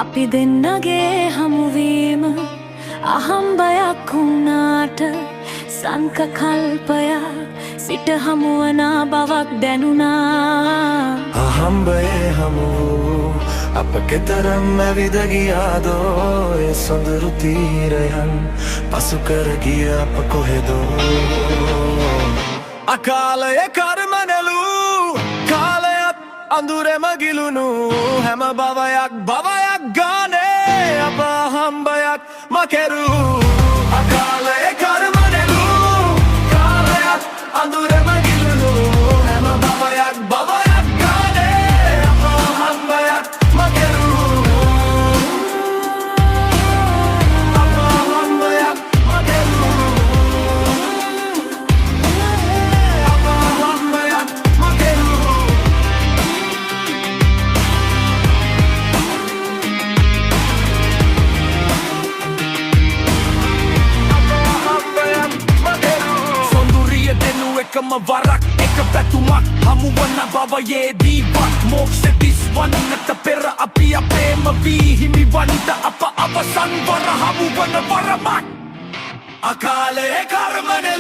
අපි දෙන්නගේ හමුවීම අහම්බයක් වුණාට සංකල්පයක් සිට හමුවනා බවක් දැනුණා. අහම්බයේ හමු අප කෙතරම් ඇවිද ගියාදෝ ඒ සොඳුරු තීරයන් පසු කර ගිය අප කොහෙදෝ. අකාලයේ කර්ම නෙළූ කාලයත් අඳුරෙම ගිලුණු හැම භවයක් ගානේ අප අහම්බයක් මකෙරූ. අකාලයේ කර්ම නෙළූ කාලයත් අඳුරෙම ගිලුණු හැම භවයක් ගානේ අප අහම්බයක් මකෙරූ. අප අහම්බයක් මකෙරූ. අප අහම්බයක් මකෙරූ. එකම වරක් එක පැතුමක් හමුවන භවයේදීවත් මෝක්ෂ දිස්වන්නට පෙර අපි අපේම වී හිමිවන්ට අප අවසන් වර හමුවන වරමක්. අකාලයේ කර්මනේ